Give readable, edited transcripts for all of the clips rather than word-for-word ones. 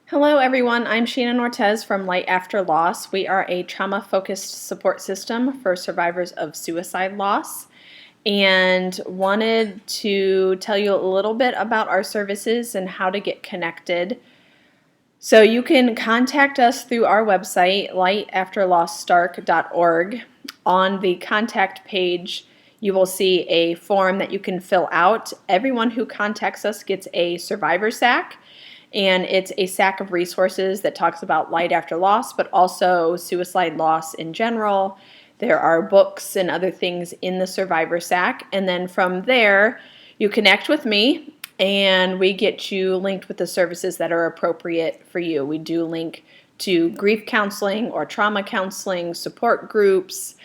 Hello, everyone. I'm Shannon Ortez from Light After Loss. We are a trauma-focused support system for survivors of suicide loss and wanted to tell you a little bit about our services and how to get connected. So you can contact us through our website, lightafterlossstark.org. On the contact page, you will see a form that you can fill out. Everyone who contacts us gets a survivor sack, and it's a sack of resources that talks about light after loss, but also suicide loss in general. There are books and other things in the survivor sack, and then from there, you connect with me and we get you linked with the services that are appropriate for you. We do link to grief counseling or trauma counseling, support groups,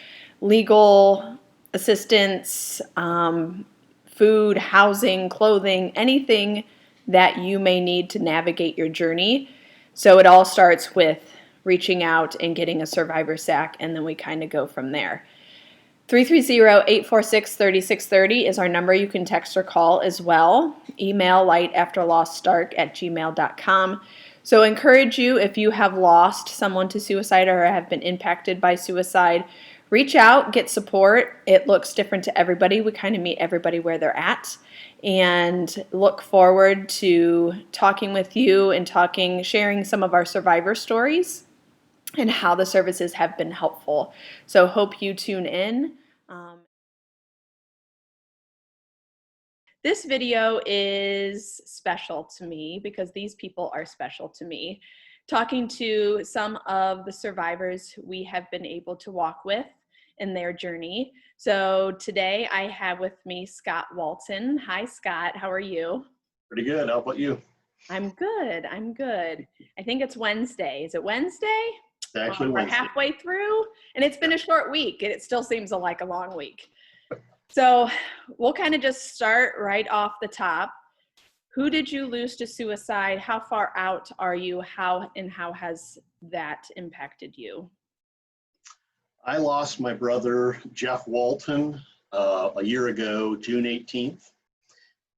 legal assistance, food, housing, clothing, anything that you may need to navigate your journey. So it all starts with reaching out and getting a survivor sack, and then we kind of go from there. 330-846-3630 is our number. You can text or call as well. Email lightafterlossstark@gmail.com. So encourage you, if you have lost someone to suicide or have been impacted by suicide, reach out, get support. It looks different to everybody. We kind of meet everybody where they're at and look forward to talking with you and sharing some of our survivor stories and how the services have been helpful. So hope you tune in. This video is special to me because these people are special to me. Talking to some of the survivors we have been able to walk with in their journey. So today I have with me Scott Walton. Hi, Scott. How are you? Pretty good. How about you? I'm good. I'm good. I think it's Wednesday. Is it Wednesday? It's actually We're Wednesday. halfway through, and it's been a short week, and it still seems like a long week. So we'll kind of just start right off the top. Who did you lose to suicide? How far out are you? How has that impacted you? I lost my brother, Jeff Walton, a year ago, June 18th.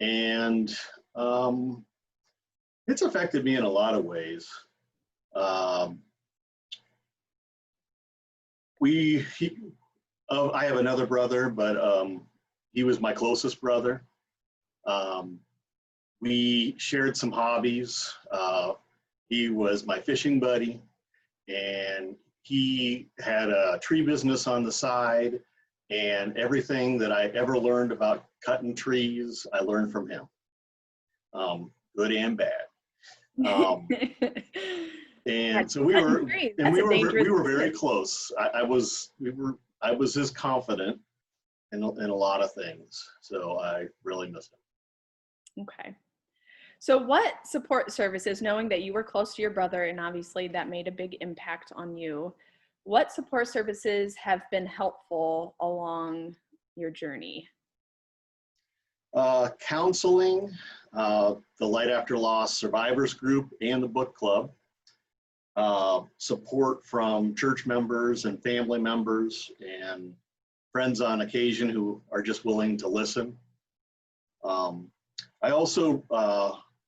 And it's affected me in a lot of ways. I have another brother, but he was my closest brother. We shared some hobbies. He was my fishing buddy, and he had a tree business on the side, and everything that I ever learned about cutting trees, I learned from him, good and bad. And so we were very close. I was his confidant in a lot of things. So I really missed him. Okay. So what support services, knowing that you were close to your brother and obviously that made a big impact on you, what support services have been helpful along your journey? Counseling, the Light After Loss Survivors Group and the book club, support from church members and family members and friends on occasion who are just willing to listen. I also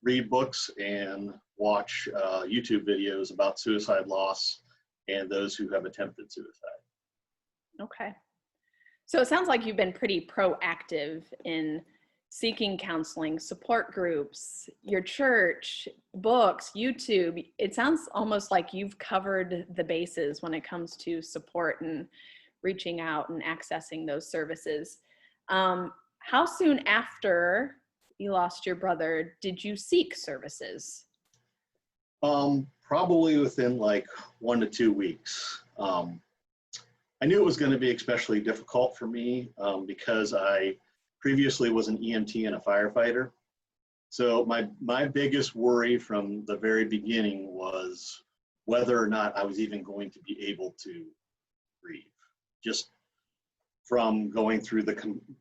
read books and watch YouTube videos about suicide loss and those who have attempted suicide. Okay. So it sounds like you've been pretty proactive in seeking counseling, support groups, your church, books, YouTube. It sounds almost like you've covered the bases when it comes to support and reaching out and accessing those services. How soon after you lost your brother did you seek services? Probably within like 1 to 2 weeks. I knew it was going to be especially difficult for me because I previously was an EMT and a firefighter. So my biggest worry from the very beginning was whether or not I was even going to be able to breathe. Just from going through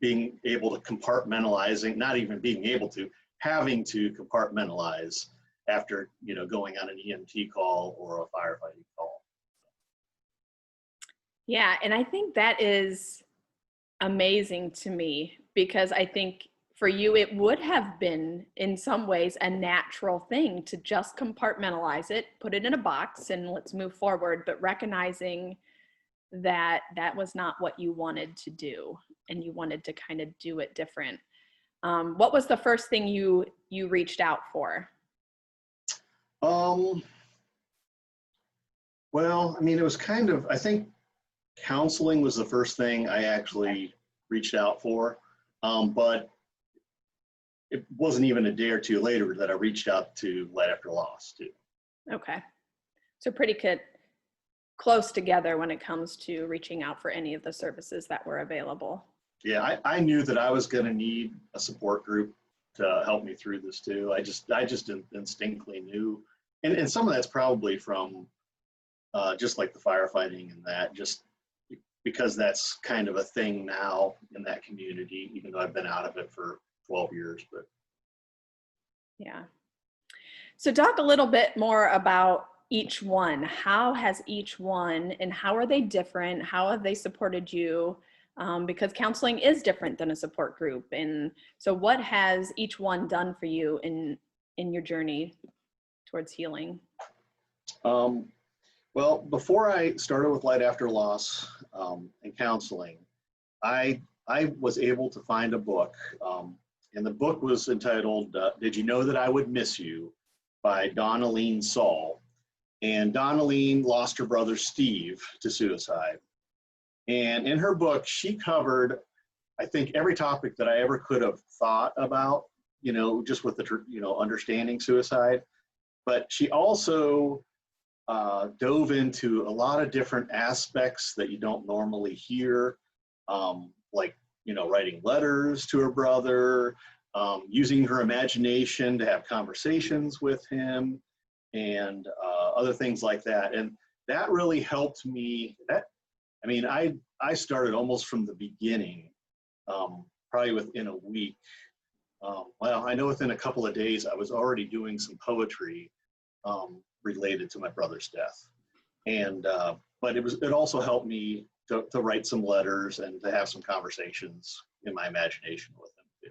being able to compartmentalizing, not even being able to, having to compartmentalize after going on an EMT call or a firefighting call. Yeah, and I think that is amazing to me because I think for you, it would have been in some ways a natural thing to just compartmentalize it, put it in a box, and let's move forward. But recognizing that that was not what you wanted to do, and you wanted to kind of do it different. What was the first thing you reached out for? Well, I mean, it was kind of, I think counseling was the first thing I actually reached out for. But it wasn't even a day or two later that I reached out to Light After Loss too. Okay. So pretty close together when it comes to reaching out for any of the services that were available. Yeah, I knew that I was going to need a support group to help me through this too. I just instinctively knew, and some of that's probably from just like the firefighting and that, just because that's kind of a thing now in that community, even though I've been out of it for 12 years. But yeah. So talk a little bit more about each one. How has each one, and how are they different? How have they supported you? Because counseling is different than a support group. And so what has each one done for you in your journey towards healing? Well, before I started with Light After Loss and counseling, I was able to find a book, and the book was entitled "Did You Know That I Would Miss You" by Donalene Saul. And Donalene lost her brother Steve to suicide. And in her book, she covered, I think, every topic that I ever could have thought about, just with the, understanding suicide. But she also dove into a lot of different aspects that you don't normally hear, like, writing letters to her brother, using her imagination to have conversations with him, and other things like that. And that really helped me. I started almost from the beginning, probably within a week. Well, I know within a couple of days, I was already doing some poetry related to my brother's death. And, but it also helped me to write some letters and to have some conversations in my imagination with him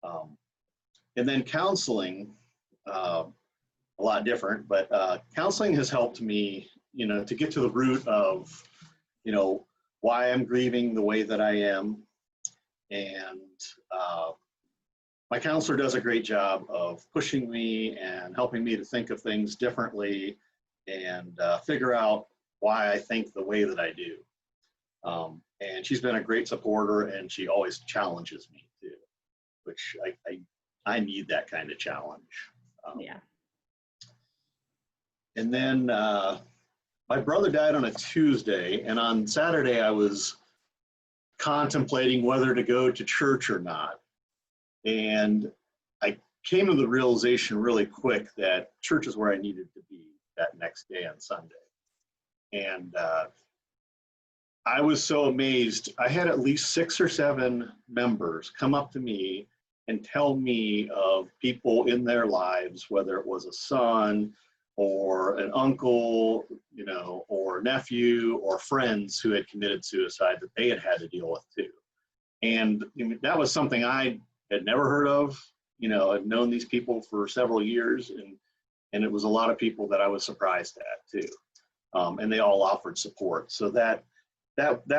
too. And then counseling, a lot different, but counseling has helped me, to get to the root of, why I'm grieving the way that I am. And my counselor does a great job of pushing me and helping me to think of things differently and figure out why I think the way that I do. And she's been a great supporter, and she always challenges me too, which I need that kind of challenge. Yeah. And then my brother died on a Tuesday, and on Saturday I was contemplating whether to go to church or not. And I came to the realization really quick that church is where I needed to be that next day on Sunday. And I was so amazed. I had at least 6 or 7 members come up to me and tell me of people in their lives, whether it was a son or an uncle, or nephew or friends who had committed suicide that they had to deal with too. And that was something I had never heard of. I've known these people for several years, and it was a lot of people that I was surprised at too. And they all offered support. So that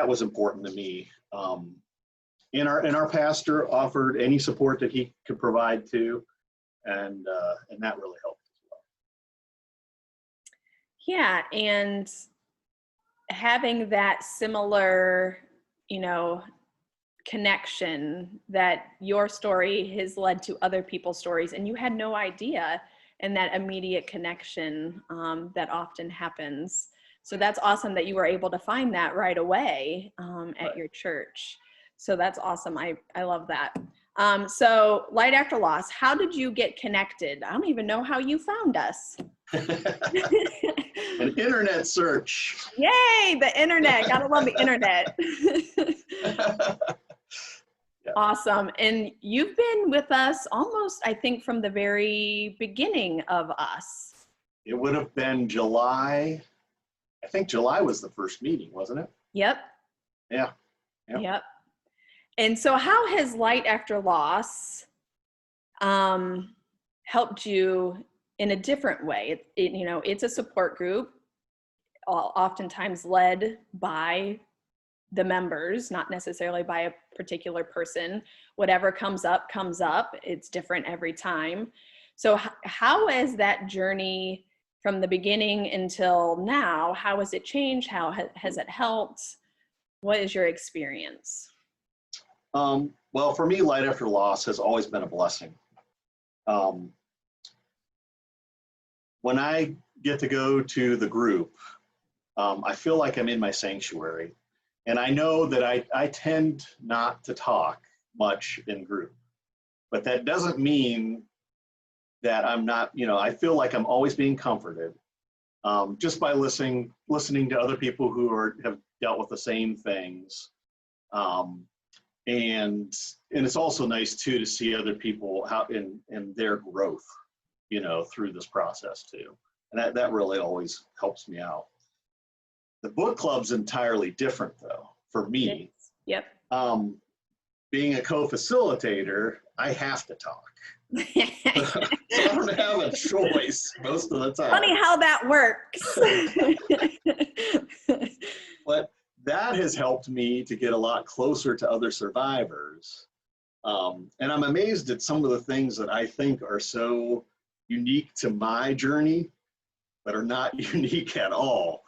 was important to me. And our pastor offered any support that he could provide too. And that really helped. Yeah, and having that similar, connection that your story has led to other people's stories, and you had no idea, and that immediate connection that often happens. So that's awesome that you were able to find that right away at your church. So that's awesome. I love that. So Light After Loss, how did you get connected? I don't even know how you found us. An internet search. Yay, the internet. Gotta love the internet. Yeah. Awesome. And you've been with us almost, I think, from the very beginning of us. It would have been July. I think July was the first meeting, wasn't it? Yep. Yeah. Yep. And so how has Light After Loss helped you in a different way? It's a support group, oftentimes led by the members, not necessarily by a particular person. Whatever comes up, comes up. It's different every time. So how has that journey from the beginning until now, how has it changed? How has it helped? What is your experience? Well, for me, Light After Loss has always been a blessing. When I get to go to the group, I feel like I'm in my sanctuary. And I know that I tend not to talk much in group, but that doesn't mean that I'm not, I feel like I'm always being comforted just by listening to other people who have dealt with the same things. And it's also nice too to see other people how in their growth, through this process too. And that really always helps me out. The book club's entirely different though, for me. Yep. Being a co-facilitator, I have to talk. I don't have a choice most of the time. Funny how that works. But that has helped me to get a lot closer to other survivors. And I'm amazed at some of the things that I think are so unique to my journey, but are not unique at all.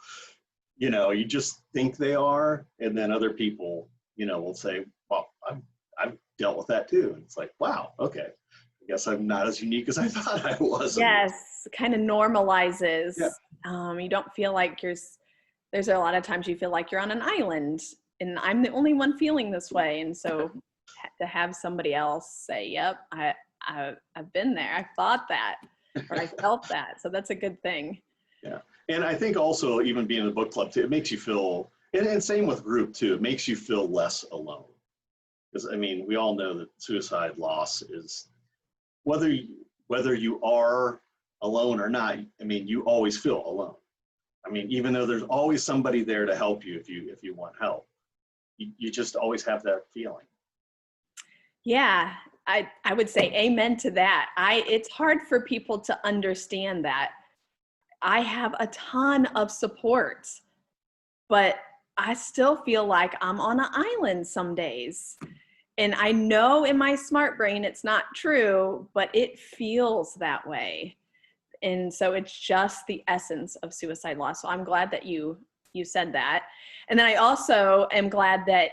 You just think they are, and then other people, will say, well, I've dealt with that too. And it's like, wow, okay. I guess I'm not as unique as I thought I was. Yes, kind of normalizes. Yeah. You don't feel like there's a lot of times you feel like you're on an island and I'm the only one feeling this way. And so to have somebody else say, yep, I've been there. I thought that, or I felt that. So that's a good thing. Yeah. And I think also even being in a book club too, it makes you feel, and same with group too, it makes you feel less alone. Because we all know that suicide loss is, whether you are alone or not, you always feel alone. Even though there's always somebody there to help you if you want help, you just always have that feeling. Yeah, I would say amen to that. It's hard for people to understand that. I have a ton of support, but I still feel like I'm on an island some days. And I know in my smart brain it's not true, but it feels that way. And so it's just the essence of suicide loss. So I'm glad that you said that. And then I also am glad that,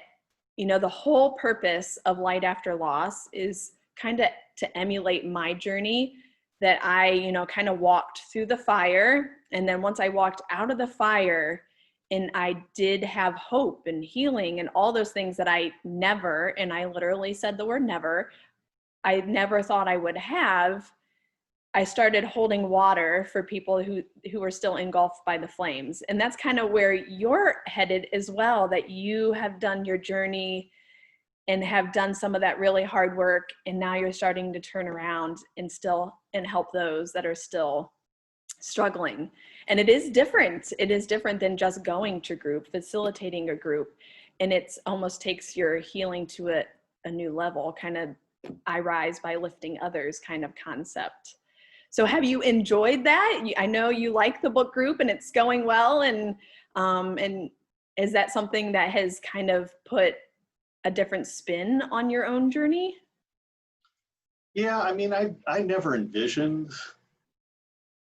the whole purpose of Light After Loss is kind of to emulate my journey, that I, kind of walked through the fire. And then once I walked out of the fire and I did have hope and healing and all those things that I never, and I literally said the word never, I never thought I would have, I started holding water for people who were still engulfed by the flames. And that's kind of where you're headed as well, that you have done your journey and have done some of that really hard work. And now you're starting to turn around and help those that are still struggling. And it is different. It is different than just going to group, facilitating a group. And it's almost takes your healing to a new level, kind of I rise by lifting others kind of concept. So have you enjoyed that? I know you like the book group and it's going well. And is that something that has kind of put a different spin on your own journey? Yeah, I never envisioned,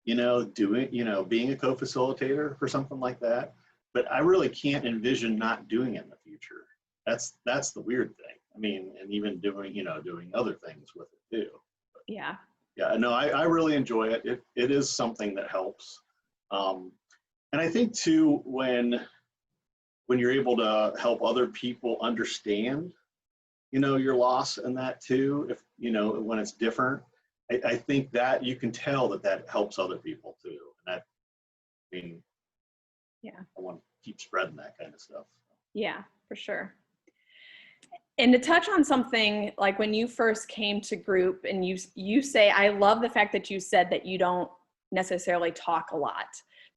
doing, being a co-facilitator for something like that, but I really can't envision not doing it in the future. That's the weird thing. And even doing, doing other things with it too. Yeah. Yeah, no, I really enjoy it. It is something that helps. And I think too, when you're able to help other people understand, your loss and that too, if, when it's different, I think that you can tell that helps other people too. And yeah, I want to keep spreading that kind of stuff. Yeah, for sure. And to touch on something like when you first came to group and you say, I love the fact that you said that you don't necessarily talk a lot,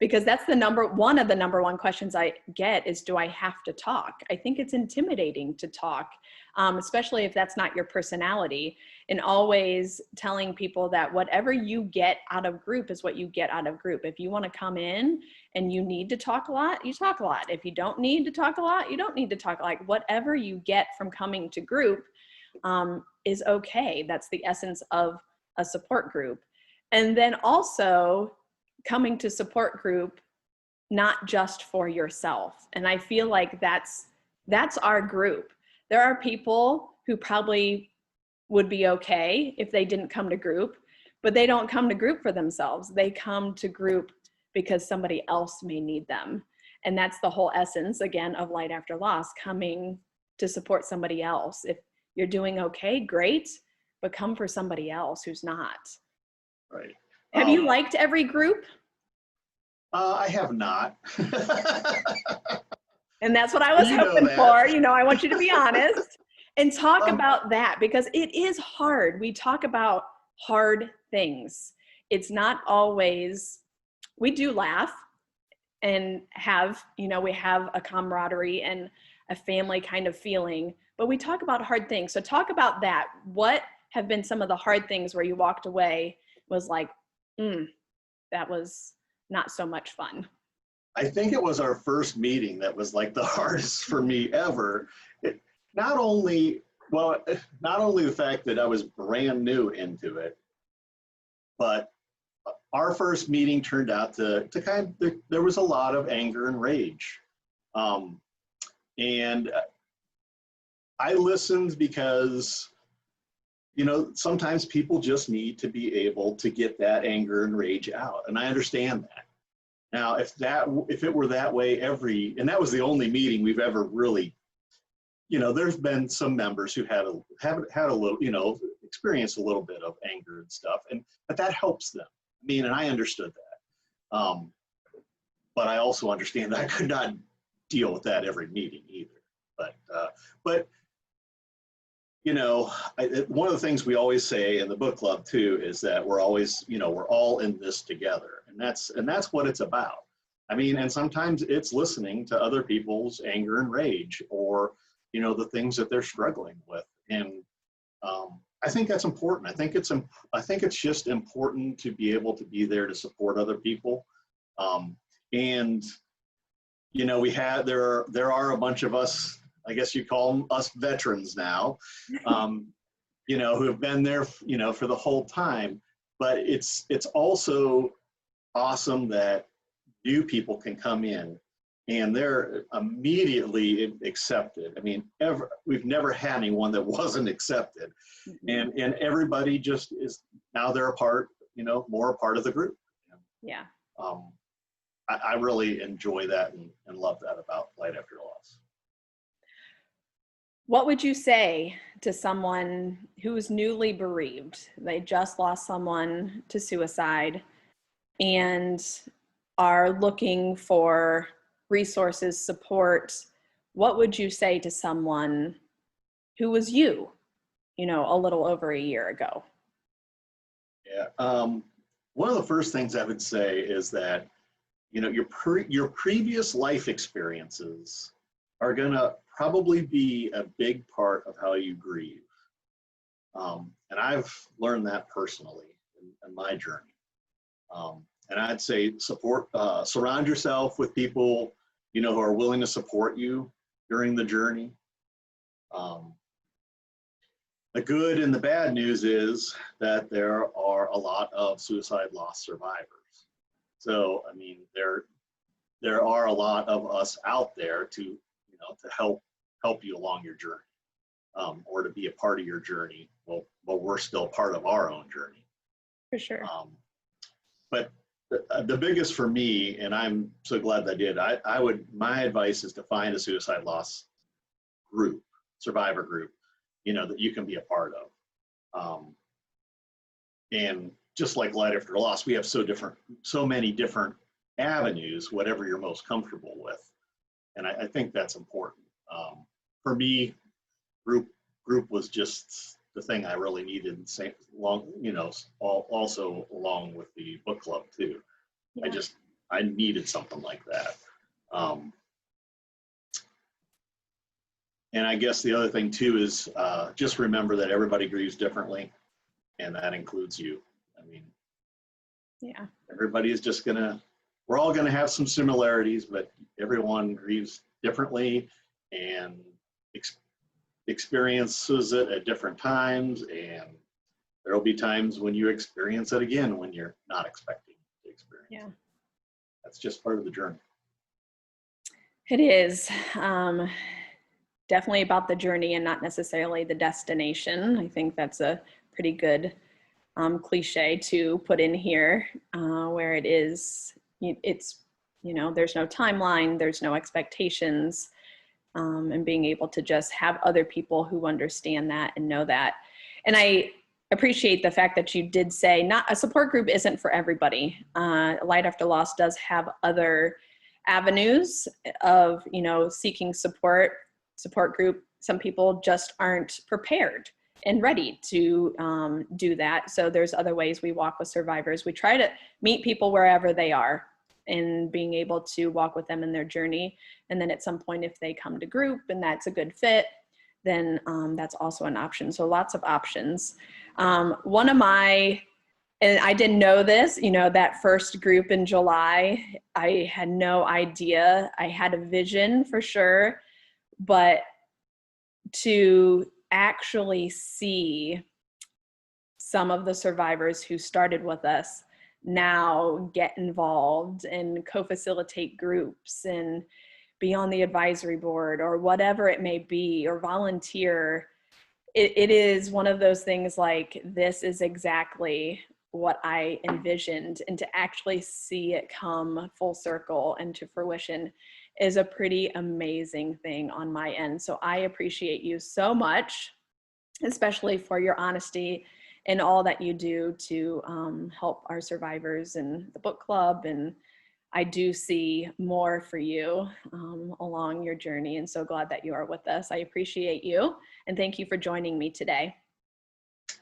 because that's one of the number one questions I get is, do I have to talk? I think it's intimidating to talk. especially if that's not your personality. And always telling people that whatever you get out of group is what you get out of group. If you want to come in and you need to talk a lot, you talk a lot. If you don't need to talk a lot, you don't need to talk. Like whatever you get from coming to group is okay. That's the essence of a support group. And then also coming to support group, not just for yourself. And I feel like that's our group. There are people who probably would be okay if they didn't come to group, but they don't come to group for themselves. They come to group because somebody else may need them. And that's the whole essence, again, of Light After Loss, coming to support somebody else. If you're doing okay, great, but come for somebody else who's not. Right. Have you liked every group? I have not. And that's what I was hoping for. You know, I want you to be honest and talk about that, because it is hard. We talk about hard things. It's not always, we do laugh and have, you know, we have a camaraderie and a family kind of feeling, but we talk about hard things. So talk about that. What have been some of the hard things where you walked away was like, that was not so much fun? I think it was our first meeting that was like the hardest for me ever. Not only the fact that I was brand new into it, but our first meeting turned out to kind of, there was a lot of anger and rage. And I listened because, you know, sometimes people just need to be able to get that anger and rage out. And I understand that. Now, if it were that way and that was the only meeting we've ever really, you know, there's been some members who have had a little, you know, experienced a little bit of anger and stuff, but that helps them. I mean, and I understood that. But I also understand that I could not deal with that every meeting either. But you know, one of the things we always say in the book club too is that we're always, you know, we're all in this together, and that's what it's about. I mean, and sometimes it's listening to other people's anger and rage, or, you know, the things that they're struggling with, and I think that's important. I think it's just important to be able to be there to support other people, and you know, there are a bunch of us, I guess you call them us veterans now, you know, who have been there, you know, for the whole time. But it's also awesome that new people can come in and they're immediately accepted. I mean, we've never had anyone that wasn't accepted, and everybody just is now, they're a part, you know, more a part of the group. Yeah. I really enjoy that and love that about Light After Loss. What would you say to someone who's newly bereaved? They just lost someone to suicide and are looking for resources, support. What would you say to someone who was you know, a little over a year ago? Yeah. One of the first things I would say is that, you know, your previous life experiences are going to probably be a big part of how you grieve. And I've learned that personally in my journey. And I'd say surround yourself with people, you know, who are willing to support you during the journey. The good and the bad news is that there are a lot of suicide loss survivors. So, I mean, there are a lot of us out there to, you know, to help you along your journey, or to be a part of your journey. Well, we're still part of our own journey. For sure. But the biggest for me, and I'm so glad that I did, my advice is to find a suicide loss group, survivor group, you know, that you can be a part of. And just like Light After Loss, we have so many different avenues, whatever you're most comfortable with. And I think that's important. For me, group was just the thing I really needed, you know, also along with the book club too. Yeah. I needed something like that. And I guess the other thing too is just remember that everybody grieves differently, and that includes you. I mean, Yeah. everybody is just we're all gonna have some similarities, but everyone grieves differently and experiences it at different times. And there'll be times when you experience it again when you're not expecting to experience Yeah. it. That's just part of the journey. It is definitely about the journey and not necessarily the destination. I think that's a pretty good cliche to put in here, where it's, there's no timeline, there's no expectations, and being able to just have other people who understand that and know that. And I appreciate the fact that you did say not a support group isn't for everybody. Light After Loss does have other avenues of, seeking support group. Some people just aren't prepared and ready to do that. So there's other ways we walk with survivors. We try to meet people wherever they are and being able to walk with them in their journey. And then at some point, if they come to group and that's a good fit, then that's also an option. So lots of options. One of my, and I didn't know this, that first group in July, I had no idea. I had a vision for sure, but to actually see some of the survivors who started with us now get involved and co-facilitate groups and be on the advisory board or whatever it may be, or volunteer. It is one of those things like, this is exactly what I envisioned, and to actually see it come full circle and to fruition is a pretty amazing thing on my end. So I appreciate you so much, especially for your honesty and all that you do to help our survivors in the book club. And I do see more for you along your journey, and so glad that you are with us. I appreciate you, and thank you for joining me today.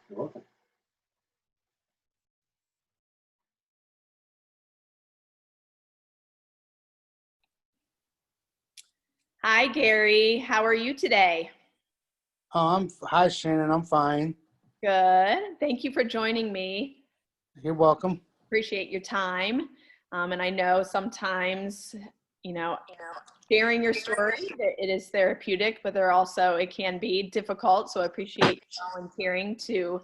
You're welcome. Hi, Gary. How are you today? Hi, Shannon. I'm fine. Good. Thank you for joining me. You're welcome. Appreciate your time. And I know sometimes, sharing your story, it is therapeutic, but it can be difficult. So I appreciate you volunteering to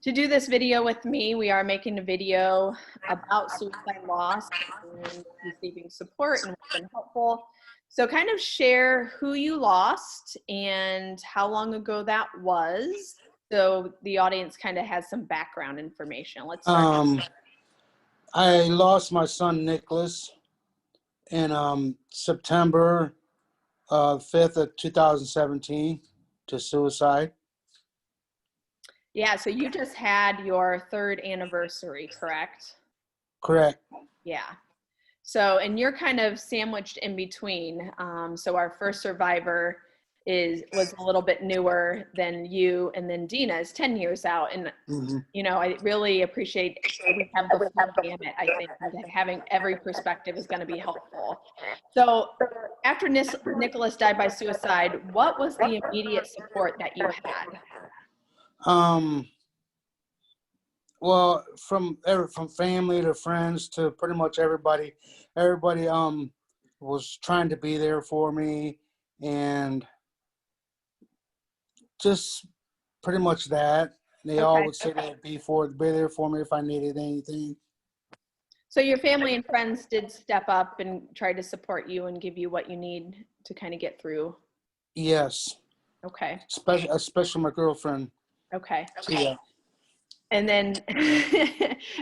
do this video with me. We are making a video about suicide loss and receiving support and what's been helpful. So kind of share who you lost and how long ago that was, so the audience kind of has some background information. Let's start. I lost my son Nicholas in September 5th of 2017 to suicide. Yeah, so you just had your 3rd anniversary, correct? Correct. Yeah. So, and you're kind of sandwiched in between. So our first survivor was a little bit newer than you, and then Dina is 10 years out. And I really appreciate we have the full gamut. I think that having every perspective is going to be helpful. So after Nicholas died by suicide, what was the immediate support that you had? Well, from family to friends to pretty much everybody was trying to be there for me, and just pretty much that. They all would say they'd be there for me if I needed anything. So your family and friends did step up and try to support you and give you what you need to kind of get through. Yes. Okay. Especially my girlfriend. Okay. Yeah. And then,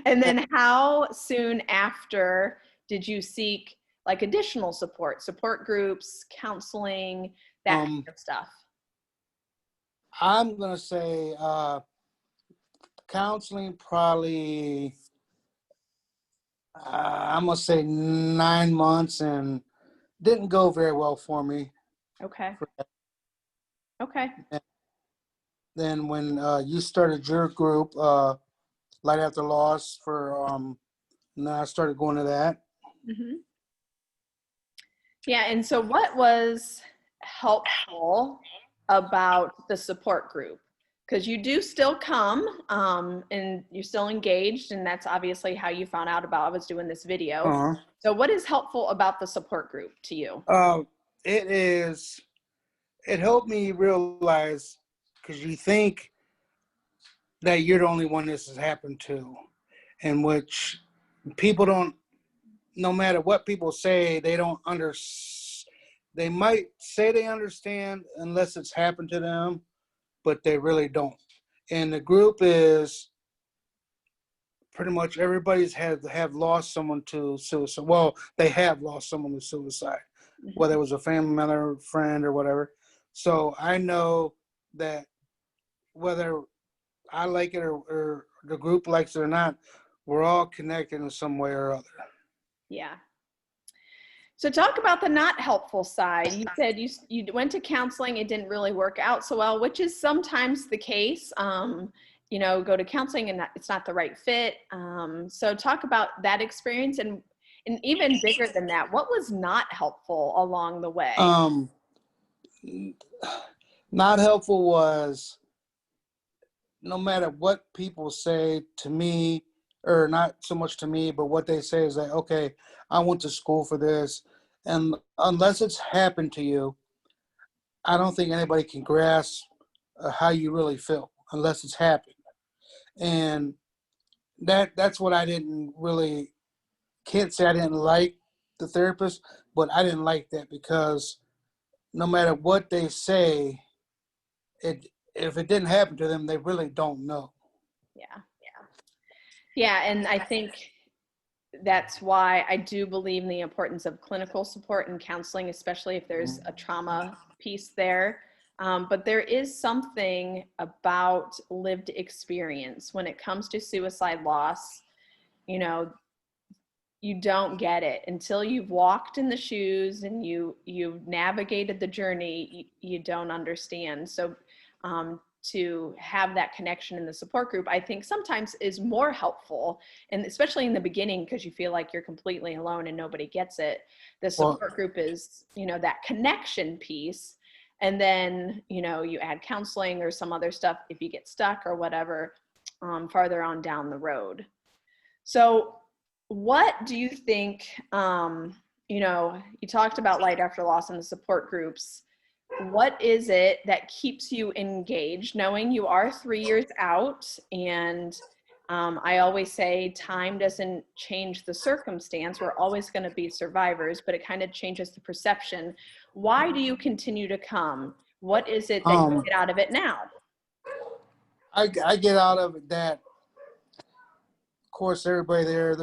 and then how soon after did you seek like additional support groups, counseling, that kind of stuff? I'm going to say counseling probably, I'm going to say 9 months, and didn't go very well for me. Okay. Okay. And then when you started your group, Light After Loss, and I started going to that. Mm-hmm. Yeah, and so what was helpful about the support group? Because you do still come and you're still engaged, and that's obviously how you found out about I was doing this video. Uh-huh. So what is helpful about the support group to you? It is, it helped me realize, because you think that you're the only one this has happened to, in which people don't, no matter what people say, they don't they might say they understand unless it's happened to them, but they really don't. And the group is pretty much everybody's have lost someone to suicide. Well, they have lost someone to suicide, whether it was a family member, friend, or whatever. So I know that whether I like it or the group likes it or not, we're all connected in some way or other. Yeah. So talk about the not helpful side. You said you went to counseling, it didn't really work out so well, which is sometimes the case. You know, go to counseling and it's not the right fit. So talk about that experience, and even bigger than that, what was not helpful along the way? Not helpful was, no matter what people say to me, or not so much to me, but what they say is that, okay, I went to school for this. And unless it's happened to you, I don't think anybody can grasp how you really feel unless it's happened. And that's what I didn't really, can't say I didn't like the therapist, but I didn't like that, because no matter what they say, if it didn't happen to them, they really don't know. Yeah, and I think that's why I do believe in the importance of clinical support and counseling, especially if there's a trauma piece there. But there is something about lived experience when it comes to suicide loss. You know, you don't get it until you've walked in the shoes and you've navigated the journey. You don't understand. So to have that connection in the support group, I think sometimes is more helpful, and especially in the beginning, because you feel like you're completely alone and nobody gets it. The support group is, you know, that connection piece. And then, you know, you add counseling or some other stuff if you get stuck or whatever, farther on down the road. So what do you think, you know, you talked about Light After Loss and the support groups. What is it that keeps you engaged, knowing you are 3 years out? And I always say time doesn't change the circumstance. We're always going to be survivors, but it kind of changes the perception. Why do you continue to come? What is it that you get out of it now? I get out of it that, of course, everybody there,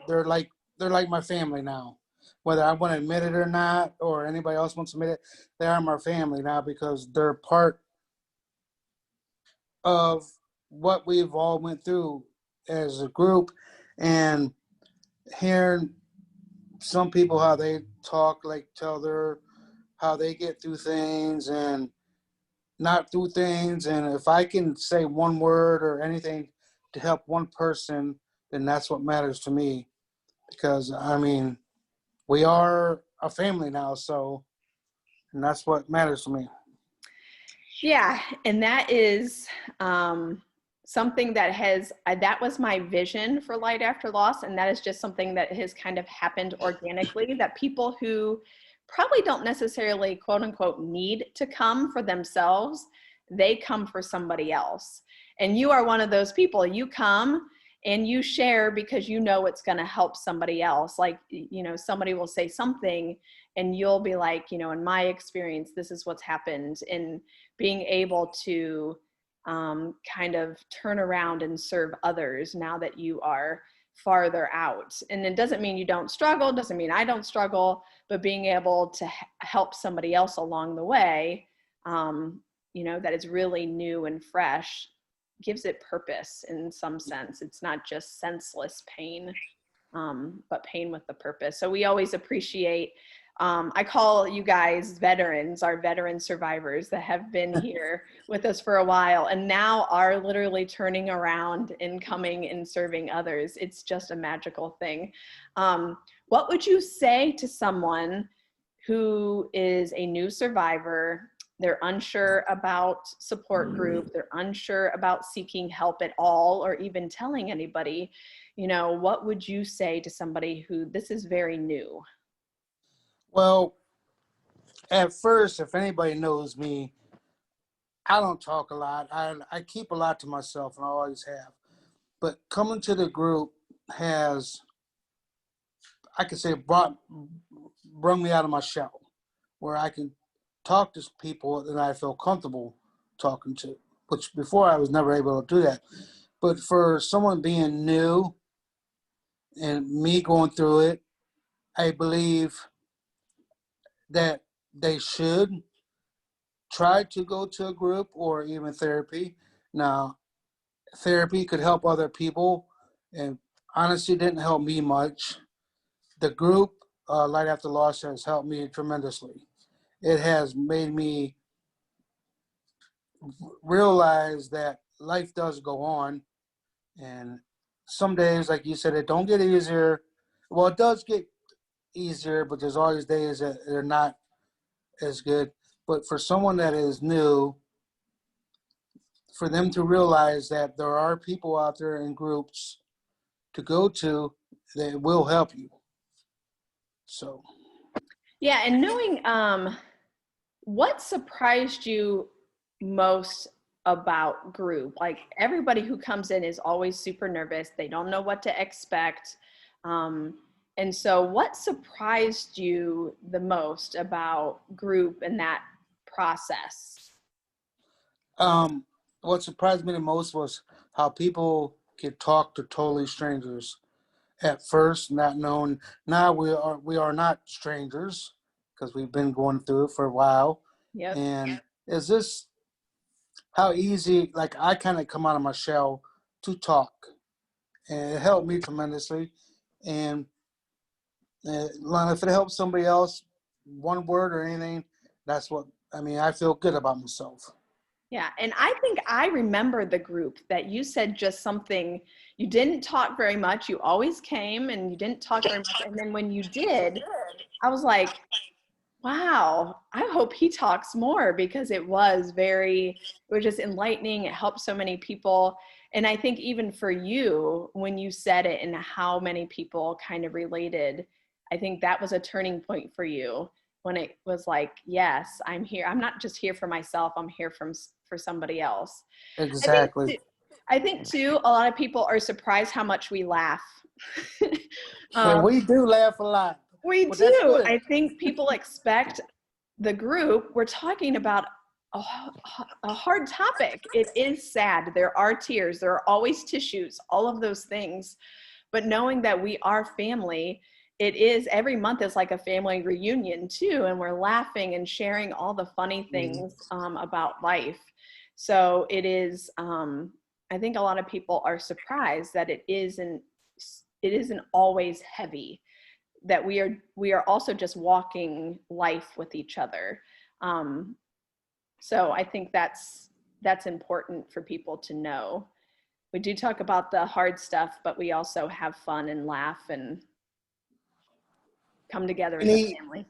they're like my family now. Whether I want to admit it or not, or anybody else wants to admit it, they are my family now, because they're part of what we've all went through as a group. And hearing some people how they talk, like tell how they get through things and not through things, and if I can say one word or anything to help one person, then that's what matters to me. Because I mean, we are a family now, so, and that's what matters to me. Yeah, and that is something that was my vision for Light After Loss, and that is just something that has kind of happened organically, that people who probably don't necessarily, quote unquote, need to come for themselves, they come for somebody else. And you are one of those people. You come and you share because you know it's going to help somebody else. Like, you know, somebody will say something and you'll be like, you know, in my experience, this is what's happened. And being able to kind of turn around and serve others now that you are farther out. And it doesn't mean you don't struggle, doesn't mean I don't struggle, but being able to help somebody else along the way, you know, that is really new and fresh, gives it purpose in some sense. It's not just senseless pain, but pain with a purpose. So we always appreciate, I call you guys veterans, our veteran survivors that have been here with us for a while and now are literally turning around and coming and serving others. It's just a magical thing. What would you say to someone who is a new survivor, they're unsure about support group, they're unsure about seeking help at all or even telling anybody, what would you say to somebody who this is very new? Well, at first, if anybody knows me, I don't talk a lot. I keep a lot to myself, and I always have. But coming to the group has, I could say, brung me out of my shell, where I can talk to people that I feel comfortable talking to, which before I was never able to do that. But for someone being new and me going through it, I believe that they should try to go to a group or even therapy. Now, therapy could help other people, and honestly didn't help me much. The group, Light After Loss, has helped me tremendously. It has made me realize that life does go on, and some days, like you said, it don't get easier. Well, it does get easier, but there's always days that they're not as good. But for someone that is new, for them to realize that there are people out there in groups to go to that will help you. So, Yeah, and knowing what surprised you most about group? Like everybody who comes in is always super nervous. They don't know what to expect. Um, and so what surprised you the most about group and that process? um, what surprised me the most was how people could talk to totally strangers at first, not knowing. Now we are not strangers because we've been going through it for a while. Yep. And is this how easy? Like I kind of come out of my shell to talk, and it helped me tremendously. And if it helps somebody else, one word or anything, that's what I mean. I feel good about myself. Yeah, and I think I remember the group that you said just something, you didn't talk very much, you always came and you didn't talk very much, and then when you did, I was like, wow, I hope he talks more because it was just enlightening. It helped so many people. And I think even for you, when you said it and how many people kind of related, I think that was a turning point for you when it was like, yes, I'm here. I'm not just here for myself. I'm here for somebody else. I think, Exactly. I think too, a lot of people are surprised how much we laugh. And um, we do laugh a lot, we but that's do. good. I think people expect the group, we're talking about a hard topic. It is sad. There are tears. There are always tissues, all of those things. But knowing that we are family, it is every month is like a family reunion too. And we're laughing and sharing all the funny things about life. So it is, I think a lot of people are surprised that it isn't always heavy, that we are also just walking life with each other. So I think that's important for people to know. We do talk about the hard stuff, but we also have fun and laugh and come together as a Any, family.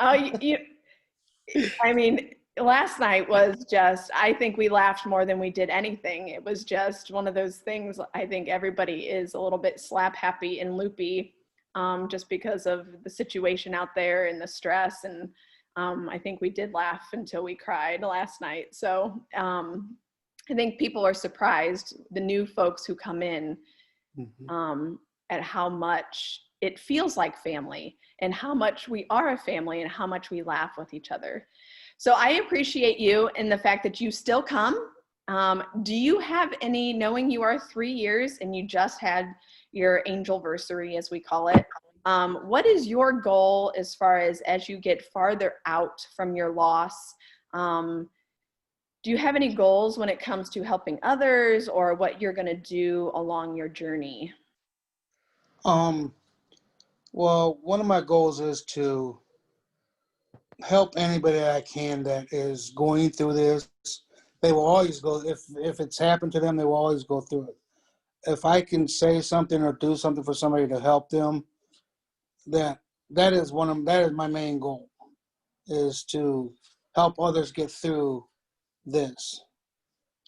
Oh, I mean, last night was just, I think we laughed more than we did anything. It was just one of those things. I think everybody is a little bit slap happy and loopy, just because of the situation out there and the stress. And I think we did laugh until we cried last night. So I think people are surprised, the new folks who come in, at how much it feels like family and how much we are a family and how much we laugh with each other. So I appreciate you and the fact that you still come. Do you have any, knowing you are 3 years and you just had your angelversary, as we call it, what is your goal as you get farther out from your loss? Do you have any goals when it comes to helping others or what you're going to do along your journey? um, well, one of my goals is to help anybody that I can that is going through this. They will always go, if it's happened to them, they will always go through it. If I can say something or do something for somebody to help them, that is my main goal, is to help others get through this,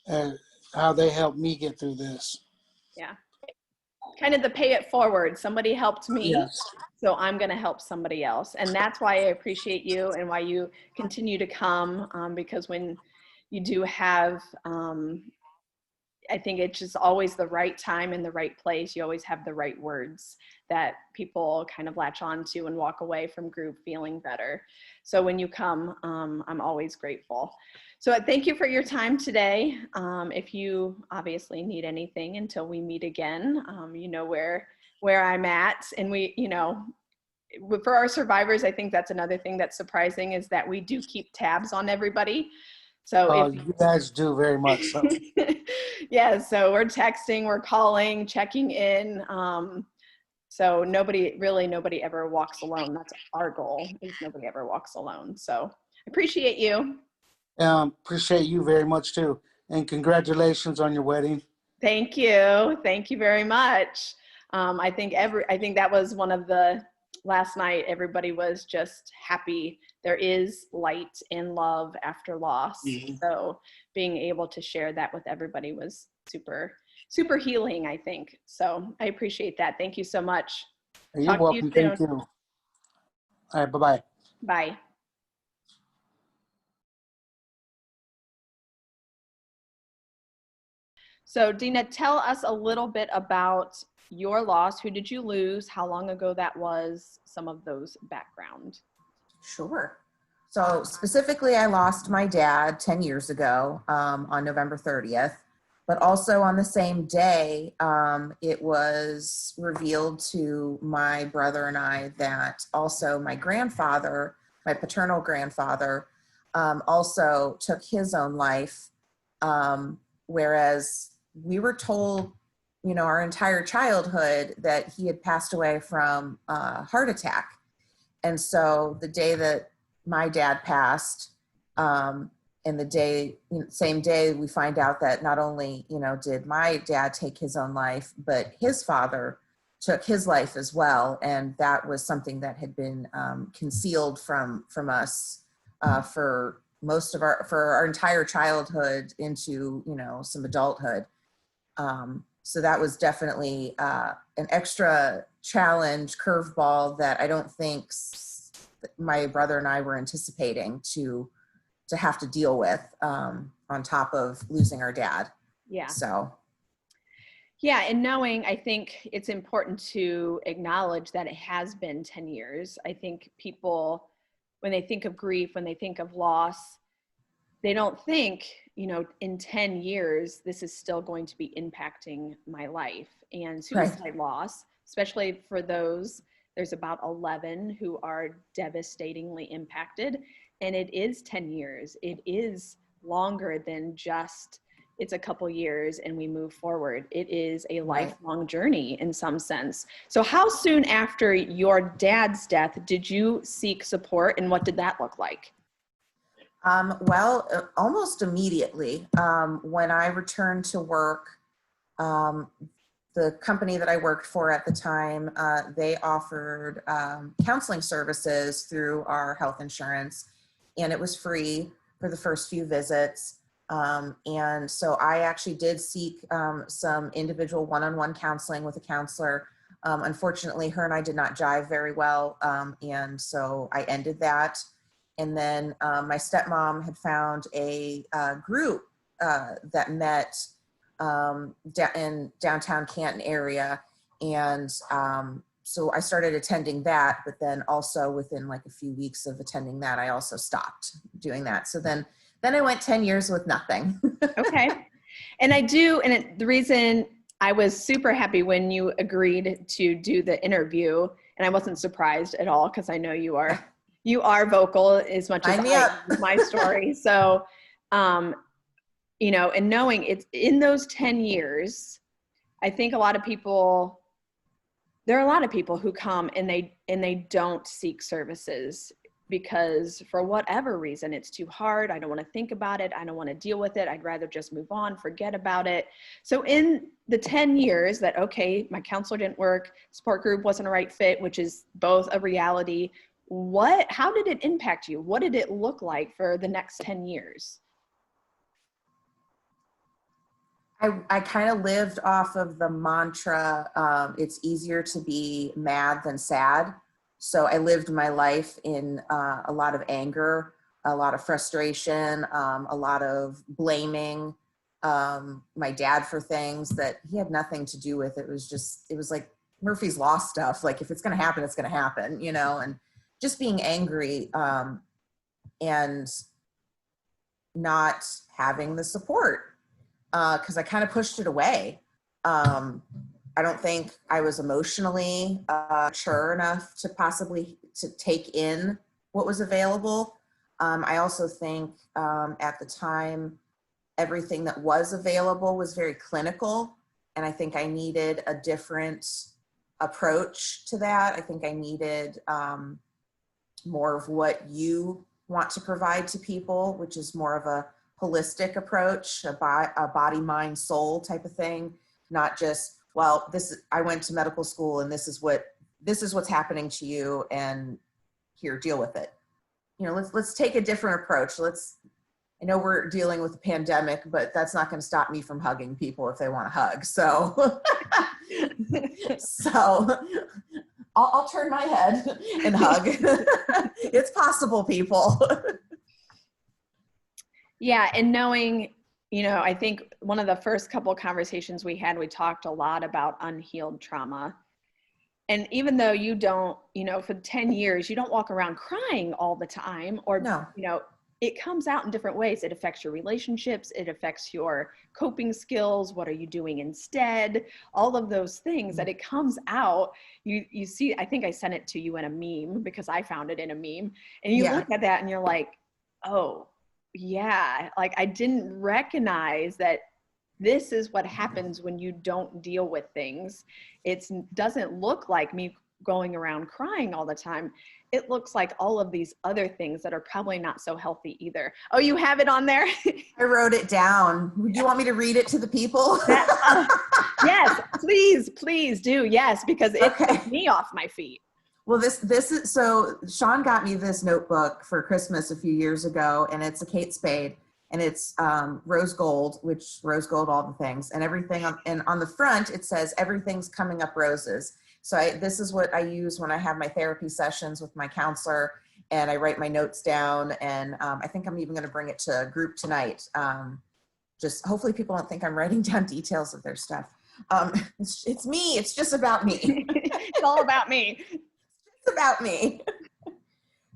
and how they helped me get through this. Yeah. Kind of the pay it forward. Somebody helped me, Yes. so I'm going to help somebody else. And that's why I appreciate you and why you continue to come, because when you do have, I think it's just always the right time in the right place. You always have the right words that people kind of latch on to and walk away from group feeling better. So when you come, I'm always grateful. So thank you for your time today. If you obviously need anything until we meet again, you know where I'm at. And we, you know, for our survivors, I think that's another thing that's surprising, is that we do keep tabs on everybody. So if You guys do very much so. yeah, so we're texting, we're calling, checking in. So nobody ever walks alone. That's our goal, is nobody ever walks alone. So I appreciate you. Appreciate you very much too. And congratulations on your wedding. Thank you. Thank you very much. I think that was one of the last night, everybody was just happy. There is light and love after loss. Mhm. So being able to share that with everybody was super, super healing, I think. So I appreciate that. Thank you so much. You're Talk to you welcome. soon. Thank you. All right. Bye-bye. Bye. So Dina, tell us a little bit about your loss. Who did you lose? How long ago that was? Some of those background. Sure. So specifically, I lost my dad 10 years ago on November 30th, but also on the same day, it was revealed to my brother and I that also my grandfather, my paternal grandfather, also took his own life, whereas we were told, you know, our entire childhood that he had passed away from a heart attack. And so the day that my dad passed, and same day, we find out that not only, you know, did my dad take his own life, but his father took his life as well. And that was something that had been concealed from us for our entire childhood into, you know, some adulthood. So that was definitely an extra challenge, curveball that I don't think my brother and I were anticipating to have to deal with, on top of losing our dad. Yeah. So. Yeah, and knowing, I think it's important to acknowledge that it has been 10 years. I think people, when they think of grief, when they think of loss, they don't think, you know, in 10 years, this is still going to be impacting my life. And suicide loss, especially for those, there's about 11 who are devastatingly impacted. And it is 10 years. It is longer than just, it's a couple years and we move forward. It is a lifelong journey in some sense. So how soon after your dad's death did you seek support, and what did that look like? Well, almost immediately. When I returned to work, the company that I worked for at the time, they offered counseling services through our health insurance, and it was free for the first few visits. And so I actually did seek some individual one-on-one counseling with a counselor. Unfortunately, her and I did not jive very well, and so I ended that. And then my stepmom had found a group that met in downtown Canton area. And so I started attending that, but then also within like a few weeks of attending that, I also stopped doing that. So then I went 10 years with nothing. Okay. And the reason I was super happy when you agreed to do the interview, and I wasn't surprised at all, because I know you are vocal as much as my story. So, you know, and knowing it's in those 10 years, I think there are a lot of people who come and they don't seek services because for whatever reason, it's too hard. I don't want to think about it. I don't want to deal with it. I'd rather just move on, forget about it. So in the 10 years that, okay, my counselor didn't work, support group wasn't a right fit, which is both a reality. How did it impact you? What did it look like for the next 10 years? I kind of lived off of the mantra, it's easier to be mad than sad. So I lived my life in a lot of anger, a lot of frustration, a lot of blaming my dad for things that he had nothing to do with. It was like Murphy's Law stuff. Like, if it's going to happen, it's going to happen, you know, and just being angry and not having the support. Because I kind of pushed it away. I don't think I was emotionally mature enough to possibly to take in what was available. I also think at the time, everything that was available was very clinical, and I think I needed a different approach to that. I think I needed more of what you want to provide to people, which is more of a holistic approach, a body, mind, soul type of thing, not just, well, I went to medical school and this is what's happening to you, and here, deal with it. You know, let's take a different approach. I know we're dealing with a pandemic, but that's not going to stop me from hugging people if they want to hug. So, I'll turn my head and hug. It's possible, people. Yeah, and knowing, you know, I think one of the first couple of conversations we had, we talked a lot about unhealed trauma. And even though you don't, you know, for 10 years, you don't walk around crying all the time, or, No. you know, it comes out in different ways. It affects your relationships. It affects your coping skills. What are you doing instead? All of those things that it comes out, you see, I think I sent it to you in a meme because I found it in a meme, and you look at that and you're like, oh, yeah, like I didn't recognize that this is what happens when you don't deal with things. It doesn't look like me going around crying all the time. It looks like all of these other things that are probably not so healthy either. Oh, you have it on there? I wrote it down. Would you want me to read it to the people? Yes, please do. Yes, because it took me off my feet. Well, this is, so Sean got me this notebook for Christmas a few years ago, and it's a Kate Spade, and it's rose gold, all the things, and everything on the front, it says, everything's coming up roses. So this is what I use when I have my therapy sessions with my counselor, and I write my notes down, and I think I'm even going to bring it to a group tonight. Just hopefully people don't think I'm writing down details of their stuff. It's me. It's just about me. It's all about me. It's about me.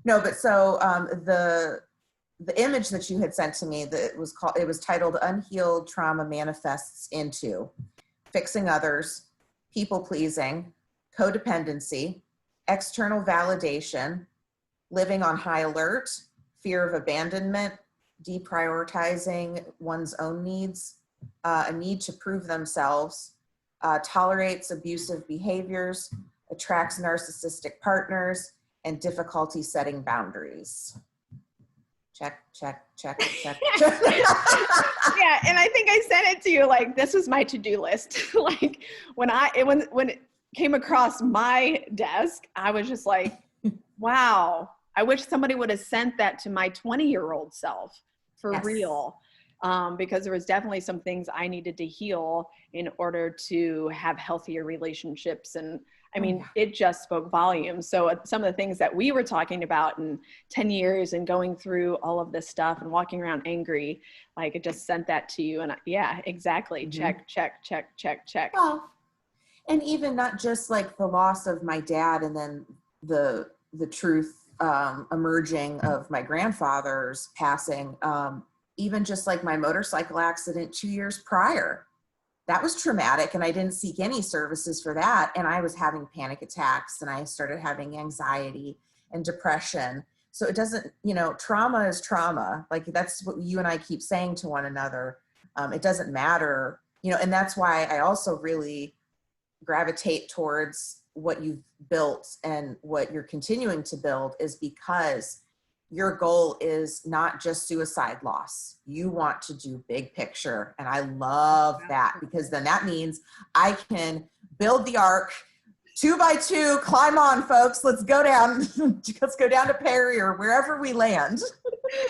No, but so the image that you had sent to me, it was titled Unhealed Trauma Manifests into Fixing Others, People Pleasing, Codependency, External Validation, Living on High Alert, Fear of Abandonment, Deprioritizing one's own needs, a need to prove themselves, tolerates abusive behaviors, attracts narcissistic partners, and difficulty setting boundaries. Check, check, check, check, check. Yeah, and I think I sent it to you, like, this was my to-do list. Like, when it came across my desk, I was just like, wow, I wish somebody would have sent that to my 20-year-old self for real. Because there was definitely some things I needed to heal in order to have healthier relationships. And I mean, it just spoke volumes. So some of the things that we were talking about in 10 years and going through all of this stuff and walking around angry, like, it just sent that to you. And yeah, exactly. Mm-hmm. Check, check, check, check, check. Well, and even not just like the loss of my dad and then the truth emerging of my grandfather's passing, even just like my motorcycle accident 2 years prior. That was traumatic, and I didn't seek any services for that. And I was having panic attacks, and I started having anxiety and depression. So it doesn't, trauma is trauma. Like, that's what you and I keep saying to one another. It doesn't matter, and that's why I also really gravitate towards what you've built and what you're continuing to build, is because your goal is not just suicide loss. You want to do big picture. And I love that, because then that means I can build the ark 2 by 2, climb on, folks. Let's go down. Let's go down to Perry or wherever we land.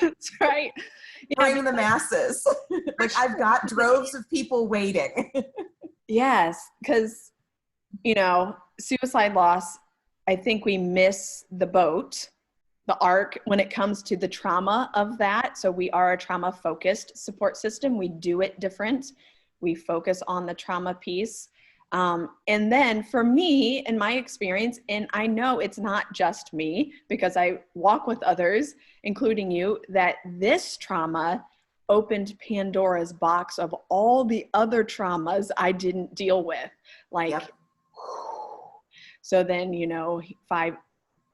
That's right. Bring the masses. Like, I've got droves of people waiting. Yes, because, suicide loss, I think we miss the boat, the arc, when it comes to the trauma of that. So we are a trauma-focused support system. We do it different. We focus on the trauma piece. And then for me, in my experience, and I know it's not just me because I walk with others, including you, that this trauma opened Pandora's box of all the other traumas I didn't deal with. Like, Yep. So then,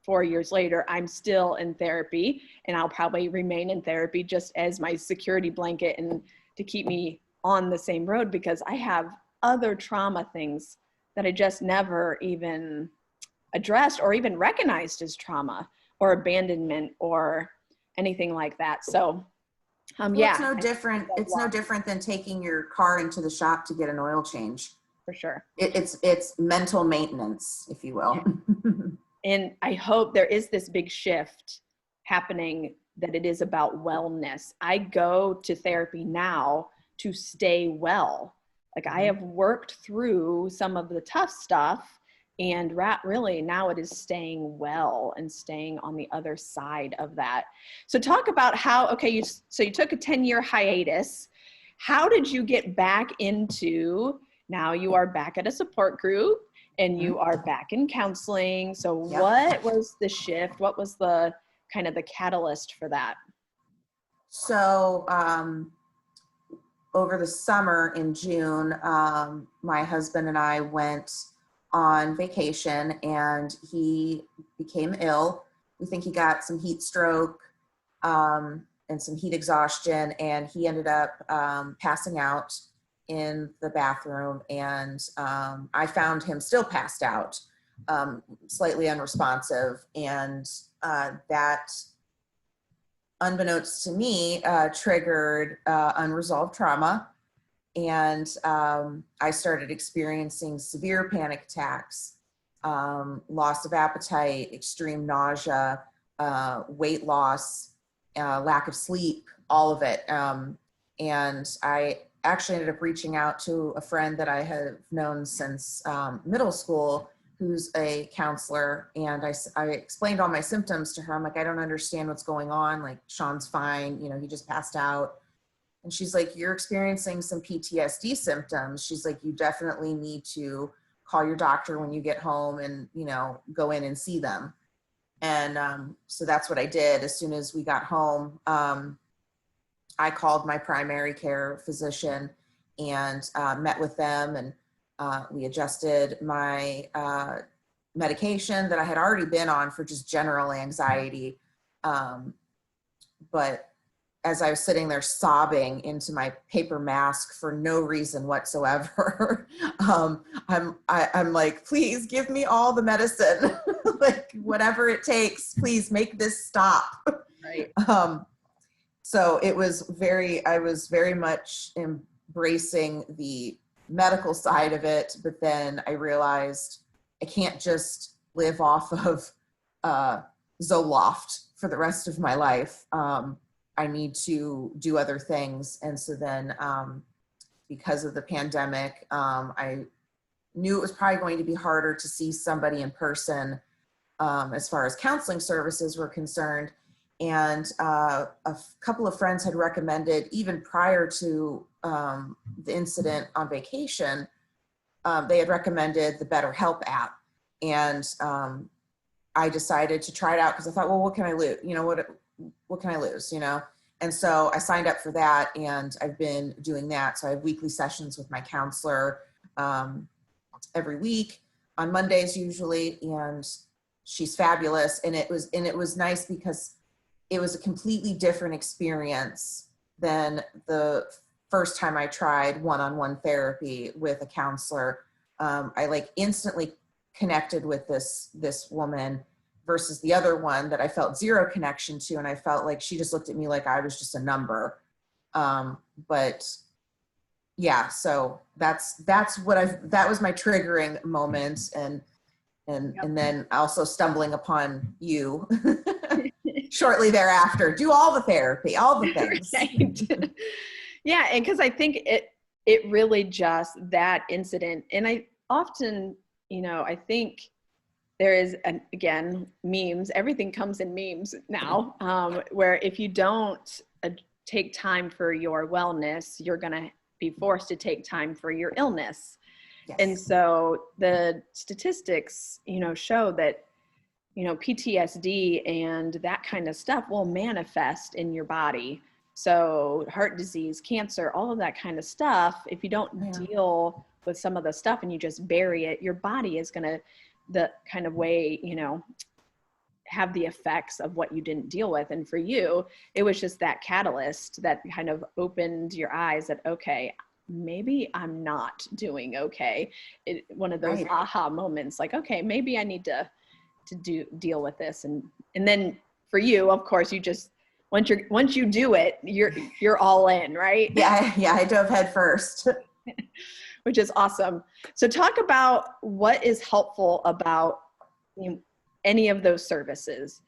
4 years later, I'm still in therapy, and I'll probably remain in therapy just as my security blanket and to keep me on the same road, because I have other trauma things that I just never even addressed or even recognized as trauma or abandonment or anything like that. So, Well, yeah. it's no different. It's no different than taking your car into the shop to get an oil change. For sure. It's mental maintenance, if you will. And I hope there is this big shift happening, that it is about wellness. I go to therapy now to stay well. Like, I have worked through some of the tough stuff, and really now it is staying well and staying on the other side of that. So talk about how, you took a 10-year hiatus. How did you get back into, now you are back at a support group and you are back in counseling. So what was the shift? What was the kind of the catalyst for that? So, over the summer in June, my husband and I went on vacation, and he became ill. We think he got some heat stroke and some heat exhaustion, and he ended up passing out in the bathroom. And I found him still passed out, slightly unresponsive, and that, unbeknownst to me, triggered unresolved trauma. And I started experiencing severe panic attacks, loss of appetite, extreme nausea, weight loss, lack of sleep, all of it. And I actually ended up reaching out to a friend that I have known since middle school, who's a counselor. And I explained all my symptoms to her. I'm like, I don't understand what's going on. Like, Sean's fine. He just passed out. And she's like, you're experiencing some PTSD symptoms. She's like, you definitely need to call your doctor when you get home and, go in and see them. And so that's what I did. As soon as we got home, I called my primary care physician and met with them, and we adjusted my medication that I had already been on for just general anxiety. But as I was sitting there sobbing into my paper mask for no reason whatsoever, I'm like, please give me all the medicine, like whatever it takes, please make this stop. Right. So I was very much embracing the medical side of it, but then I realized I can't just live off of Zoloft for the rest of my life. I need to do other things. And so then because of the pandemic, I knew it was probably going to be harder to see somebody in person as far as counseling services were concerned. And a couple of friends had recommended, even prior to the incident on vacation, they had recommended the BetterHelp app. And I decided to try it out because I thought, well, what can I lose? What can I lose? And so I signed up for that, and I've been doing that. So I have weekly sessions with my counselor every week on Mondays usually, and she's fabulous. And it was nice because it was a completely different experience than the first time I tried one-on-one therapy with a counselor. I instantly connected with this woman, versus the other one that I felt zero connection to. And I felt like she just looked at me like I was just a number. But yeah, so that was my triggering moment. And then also stumbling upon you shortly thereafter. Do all the therapy, all the things. Right. Yeah, and because I think it really just that incident, and I often, I think there is, again, memes. Everything comes in memes now, where if you don't take time for your wellness, you're going to be forced to take time for your illness. Yes. And so the statistics, show that, PTSD and that kind of stuff will manifest in your body. So heart disease, cancer, all of that kind of stuff, if you don't deal with some of the stuff and you just bury it, your body is going to, the kind of way, have the effects of what you didn't deal with. And for you, it was just that catalyst that kind of opened your eyes that, okay, maybe I'm not doing okay. One of those aha moments, like, okay, maybe I need to deal with this. And then for you, of course, you just, once you do it, you're all in, right? Yeah, I dove head first. Which is awesome. So talk about what is helpful about any of those services.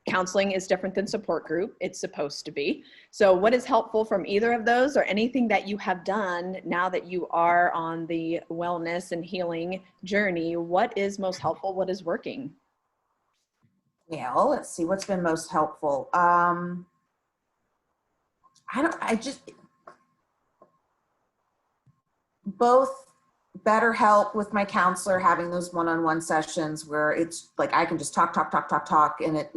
Counseling is different than support group. It's supposed to be. So what is helpful from either of those, or anything that you have done now that you are on the wellness and healing journey? What is most helpful? What is working? Yeah, well, let's see what's been most helpful. Both BetterHelp with my counselor, having those one-on-one sessions where it's like I can just talk, and it,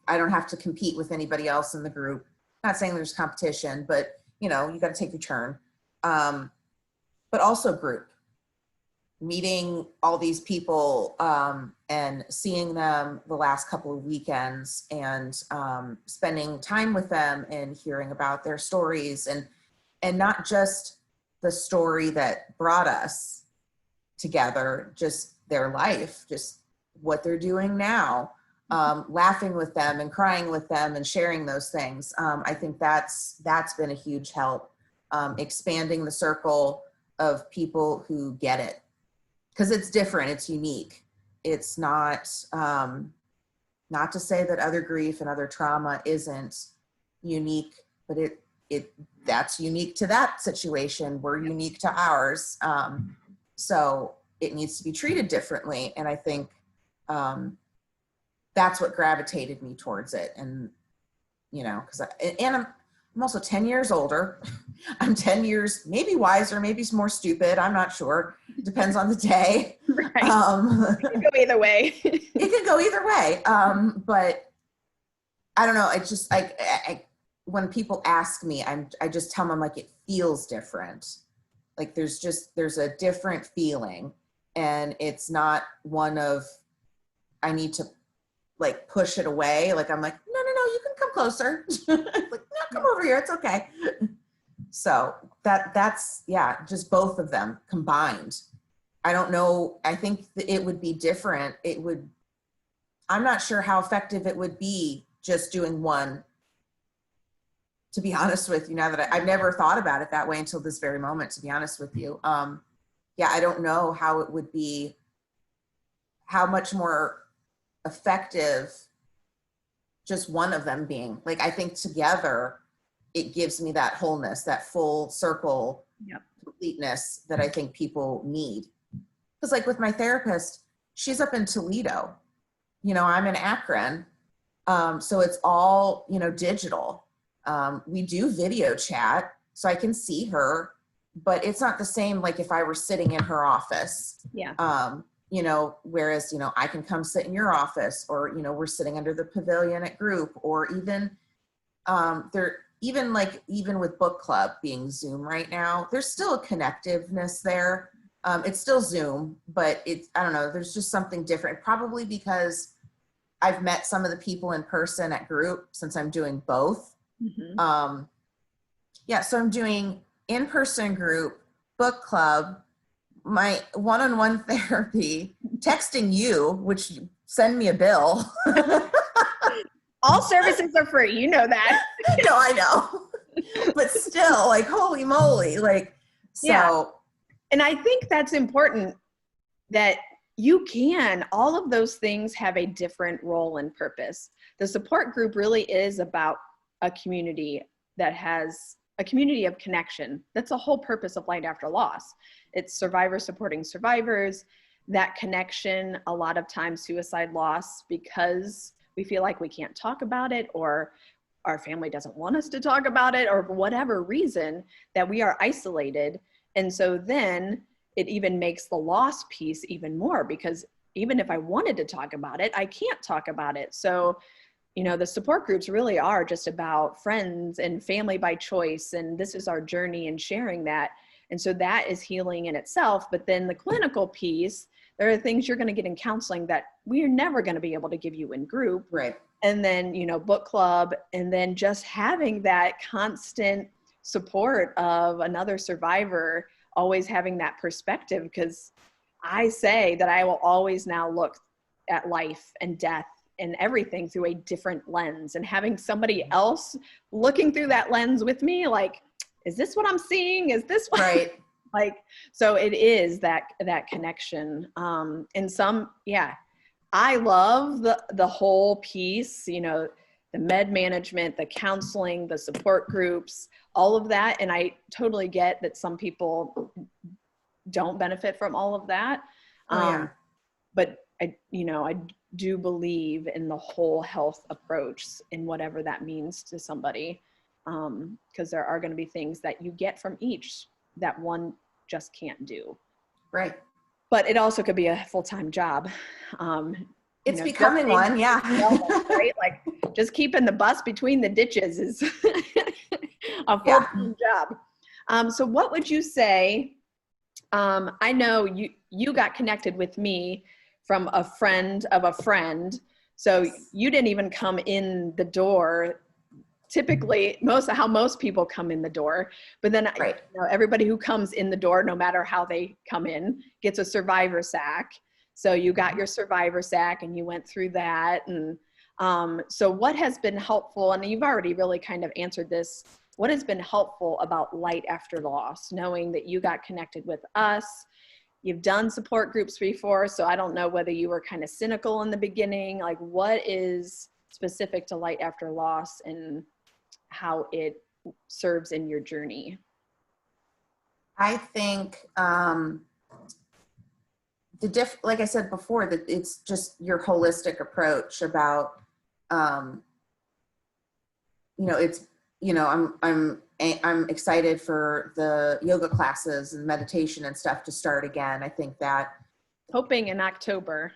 I don't have to compete with anybody else in the group. Not saying there's competition, but you got to take your turn. But also group, meeting all these people and seeing them the last couple of weekends, and spending time with them and hearing about their stories, and not just the story that brought us together, just their life, just what they're doing now, laughing with them and crying with them and sharing those things. I think that's been a huge help, expanding the circle of people who get it, because it's different, it's unique. It's not to say that other grief and other trauma isn't unique, but that's unique to that situation. We're unique to ours. So it needs to be treated differently. And I think that's what gravitated me towards it. And, because I'm also 10 years older. I'm 10 years, maybe wiser, maybe more stupid. I'm not sure. Depends on the day. Right. It could go either way. It could go either way. But I don't know. It's just I when people ask me, I just tell them like, it feels different. Like there's a different feeling, and it's not one of, I need to like push it away. Like, I'm like, no, you can come closer. Like, no, come over here. It's okay. So that's, just both of them combined. I don't know. I think it would be different. I'm not sure how effective it would be just doing one, to be honest with you, now that I've never thought about it that way until this very moment, to be honest with you. I don't know how it would be, how much more effective just one of them being. Like, I think together it gives me that wholeness, that full circle completeness that I think people need. Because like with my therapist, she's up in Toledo, I'm in Akron. So it's all, digital. We do video chat so I can see her, but it's not the same like if I were sitting in her office. Yeah. Whereas, I can come sit in your office, or, we're sitting under the pavilion at group, or even even with book club being Zoom right now, there's still a connectiveness there. It's still Zoom, but I don't know, there's just something different, probably because I've met some of the people in person at group since I'm doing both. Mm-hmm. So I'm doing in-person group, book club, my one-on-one therapy, texting you, which send me a bill. All services are free. You know that. No, I know. But still, like, holy moly. Like, so. Yeah. And I think that's important that all of those things have a different role and purpose. The support group really is about a community that has a community of connection. That's the whole purpose of Light After Loss. It's survivors supporting survivors, that connection, a lot of times suicide loss, because we feel like we can't talk about it, or our family doesn't want us to talk about it, or for whatever reason that we are isolated. And so then it even makes the loss piece even more, because even if I wanted to talk about it, I can't talk about it. So, you know, the support groups really are just about friends and family by choice. And this is our journey and sharing that. And so that is healing in itself. But then the clinical piece, there are things you're going to get in counseling that we are never going to be able to give you in group. Right. And then, you know, book club, and then just having that constant support of another survivor, always having that perspective. Because I say that I will always now look at life and death and everything through a different lens, and having somebody else looking through that lens with me, like, is this what I'm seeing? Is this what, Right. like, so it is that connection. And some, yeah, I love the whole piece, you know, the med management, the counseling, the support groups, all of that. And I totally get that some people don't benefit from all of that. But I do believe in the whole health approach, in whatever that means to somebody. Because there are going to be things that you get from each that one just can't do. Right. But it also could be a full-time job. It's becoming one, yeah. Right? Like, just keeping the bus between the ditches is a full-time job. So what would you say? I know you got connected with me from a friend of a friend. So you didn't even come in the door. Typically, how most people come in the door, but then right. Everybody who comes in the door, no matter how they come in, gets a survivor sack. So you got your survivor sack and you went through that. And so what has been helpful, and you've already really kind of answered this, what has been helpful about Light After Loss, knowing that you got connected with us? You've done support groups before, so I don't know whether you were kind of cynical in the beginning. Like, what is specific to Light After Loss and how it serves in your journey? I think like I said before, that it's just your holistic approach about, I'm excited for the yoga classes and meditation and stuff to start again. I think that. Hoping in October.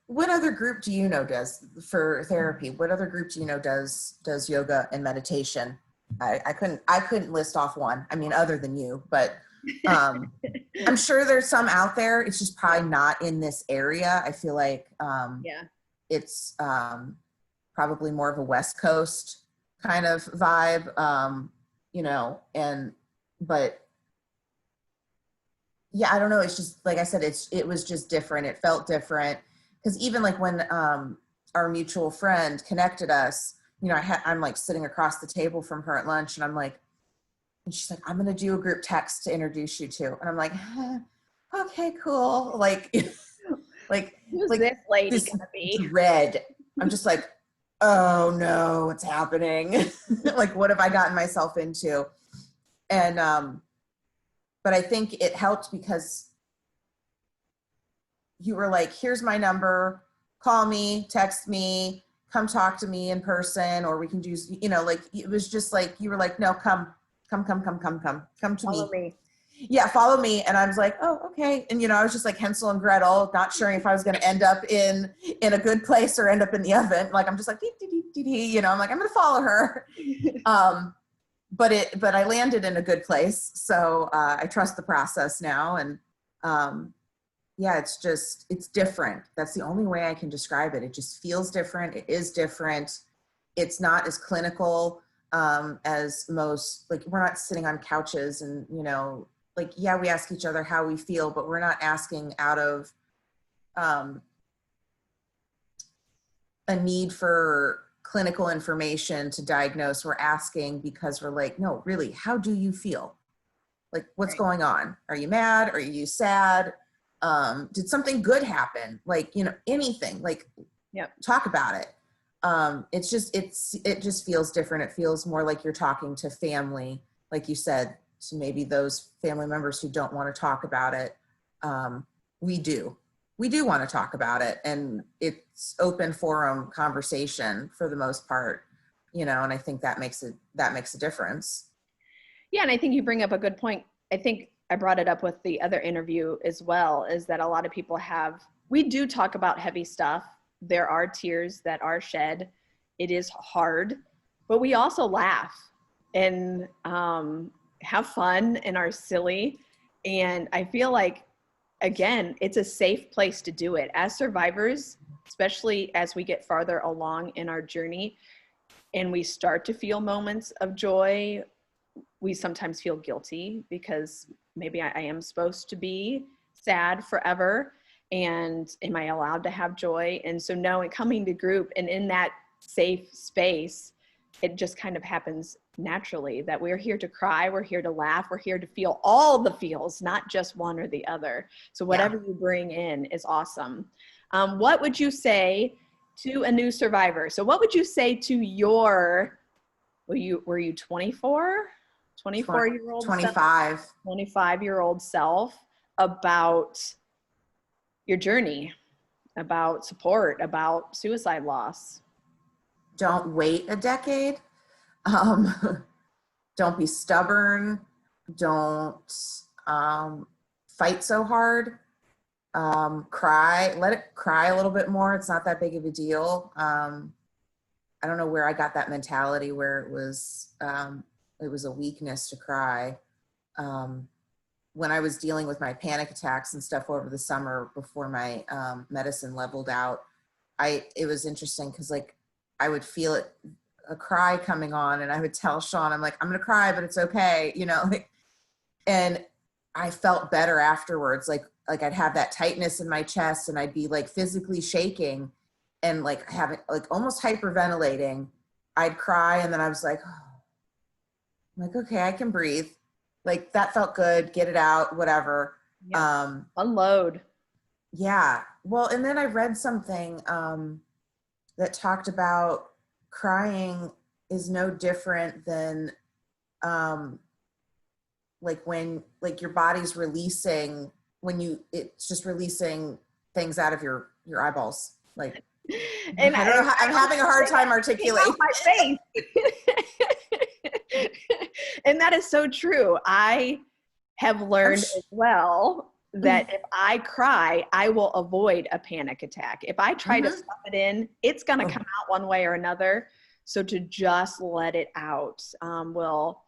What other group do you know does for therapy? What other group do you know does yoga and meditation? I couldn't list off one. I mean, other than you, but I'm sure there's some out there. It's just probably not in this area. I feel like it's probably more of a West Coast kind of vibe, but yeah, I don't know. It's just, like I said, it was just different. It felt different. Because even like when our mutual friend connected us, I'm like sitting across the table from her at lunch, and and she's like, I'm going to do a group text to introduce you to. And I'm like, okay, cool. Like who's this lady gonna be? Dread. I'm just like, oh no, what's happening? Like, what have I gotten myself into? And, but I think it helped because you were like, here's my number, call me, text me, come talk to me in person, or we can do, like, it was just like, you were like, no, come to Follow me. Yeah, follow me. And I was like, oh, okay. And, I was just like Hansel and Gretel, not sure if I was going to end up in a good place or end up in the oven. Like, I'm just like, I'm like, I'm going to follow her. But I landed in a good place. So I trust the process now. And it's different. That's the only way I can describe it. It just feels different. It is different. It's not as clinical as most, like, we're not sitting on couches and, like, yeah, we ask each other how we feel, but we're not asking out of a need for clinical information to diagnose. We're asking because we're like, no, really, how do you feel? Like, what's Right. going on? Are you mad? Are you sad? Did something good happen? Like, you know, anything, like, Yep. talk about it. It just feels different. It feels more like you're talking to family, like you said, to maybe those family members who don't want to talk about it. We do want to talk about it, and it's open forum conversation for the most part, you know, and I think that makes a difference. Yeah, and I think you bring up a good point. I think I brought it up with the other interview as well, is that a lot of people we do talk about heavy stuff. There are tears that are shed. It is hard, but we also laugh and have fun and are silly. And I feel like, again, it's a safe place to do it. As survivors, especially as we get farther along in our journey and we start to feel moments of joy, we sometimes feel guilty because maybe I am supposed to be sad forever. And am I allowed to have joy? And so knowing, coming to group and in that safe space, it just kind of happens naturally that we're here to cry, we're here to laugh, we're here to feel all the feels, not just one or the other. So whatever you bring in is awesome. What would you say to a new survivor? So what would you say to your, were you 24? 24-year-old 25. 25-year-old self about your journey, about support, about suicide loss? Don't wait a decade. Don't be stubborn. Don't fight so hard. Cry. Let it cry a little bit more. It's not that big of a deal. I don't know where I got that mentality where it was a weakness to cry. When I was dealing with my panic attacks and stuff over the summer before my medicine leveled out, it was interesting because like I would feel a cry coming on, and I would tell Sean, I'm like, I'm gonna cry, but it's okay, you know. And I felt better afterwards. Like I'd have that tightness in my chest, and I'd be like physically shaking, and like having like almost hyperventilating. I'd cry, and then I was like, oh. I'm like, okay, I can breathe. Like that felt good. Get it out, whatever. Yeah. Unload. Yeah. Well, and then I read something that talked about crying is no different than like when like your body's releasing it's just releasing things out of your eyeballs. Like And I don't know. I'm having a hard time articulating. My face. And that is so true. I have learned as well that if I cry, I will avoid a panic attack. If I try to stuff it in, it's going to come out one way or another. So to just let it out will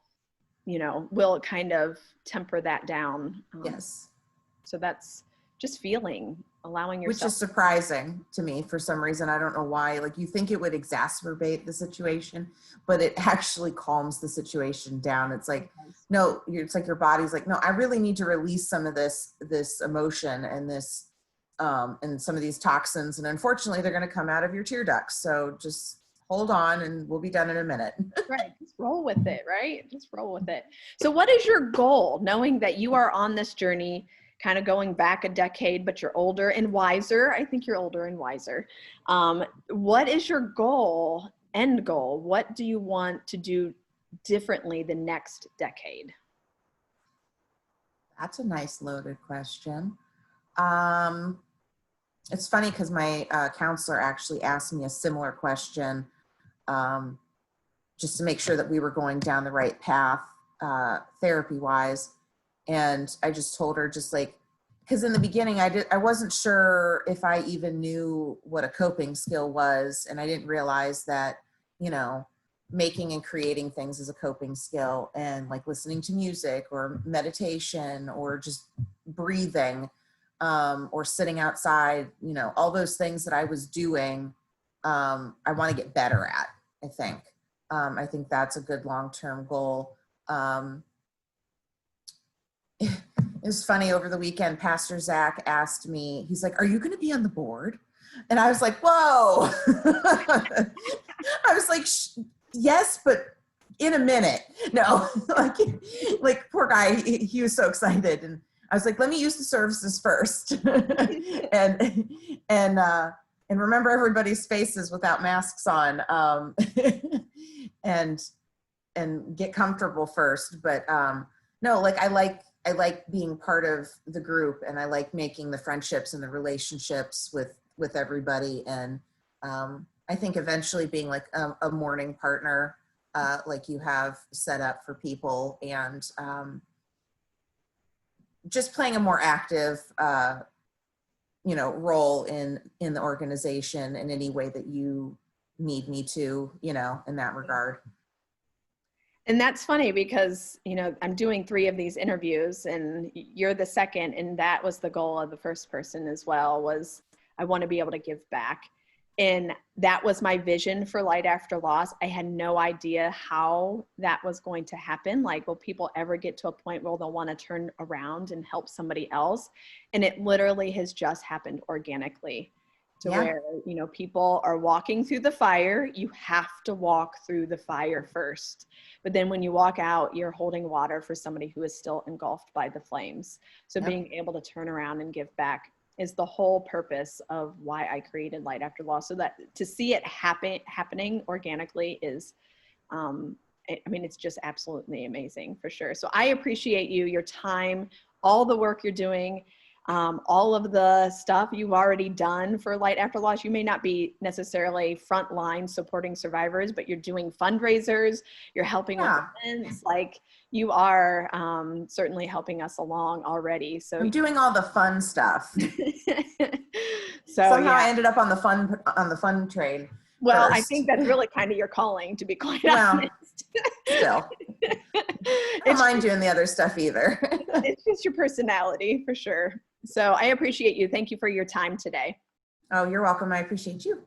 kind of temper that down. Yes. So that's just feeling, allowing yourself. Which is surprising to me for some reason. I don't know why. Like you think it would exacerbate the situation, but it actually calms the situation down. It's like, no, it's like your body's like, no, I really need to release some of this emotion and this, and some of these toxins. And unfortunately, they're going to come out of your tear ducts. So just hold on and we'll be done in a minute. Right. Just roll with it, right? Just roll with it. So what is your goal, knowing that you are on this journey, kind of going back a decade, but you're older and wiser? I think you're older and wiser. What is your goal, end goal? What do you want to do differently the next decade? That's a nice loaded question. It's funny because my counselor actually asked me a similar question just to make sure that we were going down the right path therapy-wise. And I just told her, just like, because in the beginning I wasn't sure if I even knew what a coping skill was, and I didn't realize that, you know, making and creating things is a coping skill, and like listening to music or meditation or just breathing or sitting outside, you know, all those things that I was doing, I want to get better at, I think. I think that's a good long-term goal. It was funny, over the weekend, Pastor Zach asked me, he's like, are you going to be on the board? And I was like, whoa. I was like, yes, but in a minute. No, like poor guy, he was so excited. And I was like, let me use the services first. And remember everybody's faces without masks on. And get comfortable first. But no, like I like being part of the group, and I like making the friendships and the relationships with everybody. And I think eventually being like a morning partner, like you have set up for people, and just playing a more active, role in the organization in any way that you need me to, in that regard. And that's funny because, I'm doing 3 of these interviews and you're the second. And that was the goal of the first person as well, was I want to be able to give back. And that was my vision for Light After Loss. I had no idea how that was going to happen. Like, will people ever get to a point where they'll want to turn around and help somebody else? And it literally has just happened organically to where, people are walking through the fire. You have to walk through the fire first. But then when you walk out, you're holding water for somebody who is still engulfed by the flames. So being able to turn around and give back is the whole purpose of why I created Light After Loss. So that to see it happening organically is, it's just absolutely amazing for sure. So I appreciate you, your time, all the work you're doing. All of the stuff you've already done for Light After Loss. You may not be necessarily front line supporting survivors, but you're doing fundraisers, you're helping with events, like you are certainly helping us along already. So I'm doing all the fun stuff. So somehow I ended up on the fun train. Well, first. I think that's really kind of your calling, to be quite honest. Still. I don't mind doing the other stuff either. It's just your personality for sure. So I appreciate you. Thank you for your time today. Oh, you're welcome. I appreciate you.